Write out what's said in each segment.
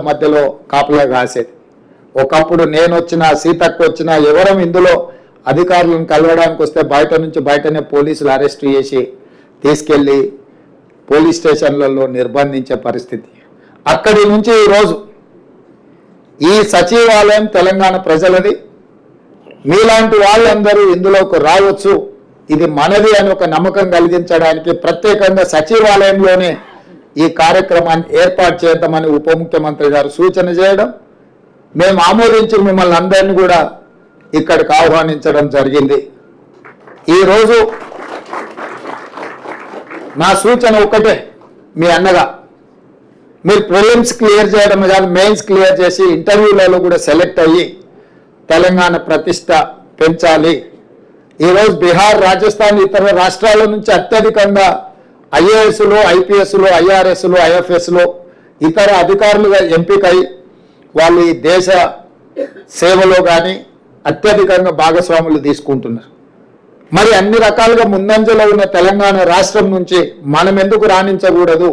మధ్యలో కాపలా కాసేది. ఒకప్పుడు నేను వచ్చినా సీతక్క వచ్చినా ఎవరం ఇందులో అధికారులను కలవడానికి వస్తే బయటనే పోలీసులు అరెస్ట్ చేసి తీసుకెళ్ళి పోలీస్ స్టేషన్లలో నిర్బంధించే పరిస్థితి. అక్కడి నుంచి ఈరోజు ఈ సచివాలయం తెలంగాణ ప్రజలది, మీలాంటి వాళ్ళందరూ ఇందులోకి రావచ్చు, ఇది మనది అని ఒక నమ్మకం కలిగించడానికి ప్రత్యేకంగా సచివాలయంలోనే ఈ కార్యక్రమాన్ని ఏర్పాటు చేద్దామని ఉప ముఖ్యమంత్రి గారు సూచన చేయడం, మేము ఆమోదించి మిమ్మల్ని అందరినీ కూడా ఇక్కడికి ఆహ్వానించడం జరిగింది. ఈరోజు నా సూచన ఒకటే, మీ అన్నగా మీరు ప్రిలిమ్స్ క్లియర్ చేయడం కాదు, మెయిన్స్ క్లియర్ చేసి ఇంటర్వ్యూలలో కూడా సెలెక్ట్ అయ్యి తెలంగాణ ప్రతిష్ట పెంచాలి. ఈరోజు బీహార్, రాజస్థాన్, ఇతర రాష్ట్రాల నుంచి అత్యధికంగా ఐఏఎస్లు, ఐపీఎస్లు, ఐఆర్ఎస్లు, ఐఎఫ్ఎస్లు ఇతర అధికారులుగా ఎంపికై వాళ్ళు ఈ దేశ సేవలో కానీ అత్యధికంగా భాగస్వాములు తీసుకుంటున్నారు. మరి అన్ని రకాలుగా ముందంజలో ఉన్న తెలంగాణ రాష్ట్రం నుంచి మనం ఎందుకు రాణించకూడదు,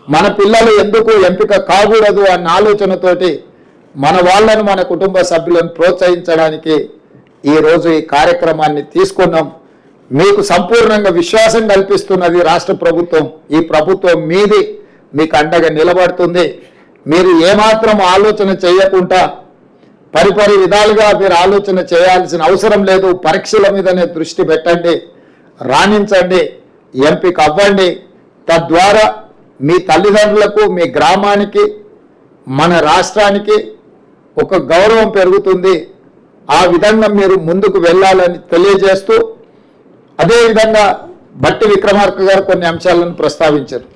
మన పిల్లలు ఎందుకు ఎంపిక కాకూడదు అన్న ఆలోచనతోటి మన వాళ్ళను, మన కుటుంబ సభ్యులను ప్రోత్సహించడానికి ఈరోజు ఈ కార్యక్రమాన్ని తీసుకున్నాం. మీకు సంపూర్ణంగా విశ్వాసం కల్పిస్తున్నది రాష్ట్ర ప్రభుత్వం. ఈ ప్రభుత్వం మీది, మీకు అండగా నిలబడుతుంది. మీరు ఏమాత్రం ఆలోచన చేయకుండా పరిపరి విధాలుగా మీరు ఆలోచన చేయాల్సిన అవసరం లేదు. పరీక్షల మీదనే దృష్టి పెట్టండి, రాణించండి, ఎంపిక అవ్వండి. తద్వారా మీ తల్లిదండ్రులకు, మీ గ్రామానికి, మన రాష్ట్రానికి ఒక గౌరవం పెరుగుతుంది. ఆ విధంగా మీరు ముందుకు వెళ్ళాలని తెలియజేస్తూ, అదేవిధంగా బట్టి విక్రమార్క గారు కొన్ని అంశాలను ప్రస్తావించారు.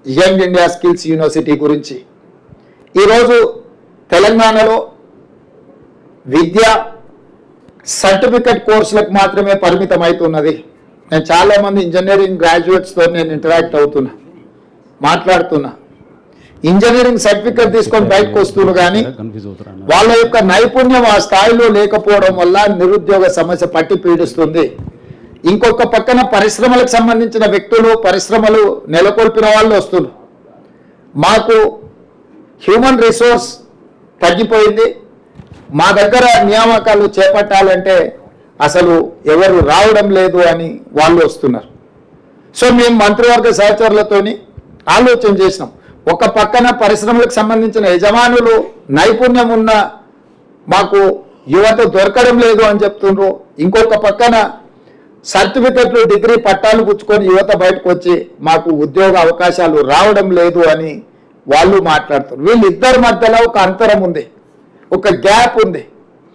యంగ్ ఇండియా స్కిల్స్ యూనివర్సిటీ గురించి. ఈరోజు తెలంగాణలో విద్య సర్టిఫికెట్ కోర్సులకు మాత్రమే పరిమితం అవుతున్నది. నేను చాలామంది ఇంజనీరింగ్ గ్రాడ్యుయేట్స్తో నేను ఇంటరాక్ట్ అవుతున్నా, మాట్లాడుతున్నా. ఇంజనీరింగ్ సర్టిఫికెట్ తీసుకొని బయటకు వస్తున్నారు, కానీ వాళ్ళ యొక్క నైపుణ్యం ఆ స్థాయిలో లేకపోవడం వల్ల నిరుద్యోగ సమస్య పట్టి పీడిస్తుంది. ఇంకొక పక్కన పరిశ్రమలకు సంబంధించిన వ్యక్తులు, పరిశ్రమలు నెలకొల్పిన వాళ్ళు వస్తున్నారు. మాకు హ్యూమన్ రిసోర్స్ తగ్గిపోయింది, మా దగ్గర నియామకాలు చేపట్టాలంటే అసలు ఎవరు రావడం లేదు అని వాళ్ళు వస్తున్నారు. సో మేము మంత్రివర్గ సహచరులతోని ఆలోచన చేసినాం. ఒక పక్కన పరిశ్రమలకు సంబంధించిన యజమానులు నైపుణ్యం ఉన్న మాకు యువత దొరకడం లేదు అని చెప్తున్నారు. ఇంకొక పక్కన సర్టిఫికెట్లు, డిగ్రీ పట్టాలు పుచ్చుకొని యువత బయటకు వచ్చి మాకు ఉద్యోగ అవకాశాలు రావడం లేదు అని వాళ్ళు మాట్లాడుతున్నారు. వీళ్ళిద్దరి మధ్యలో ఒక అంతరం ఉంది, ఒక గ్యాప్ ఉంది.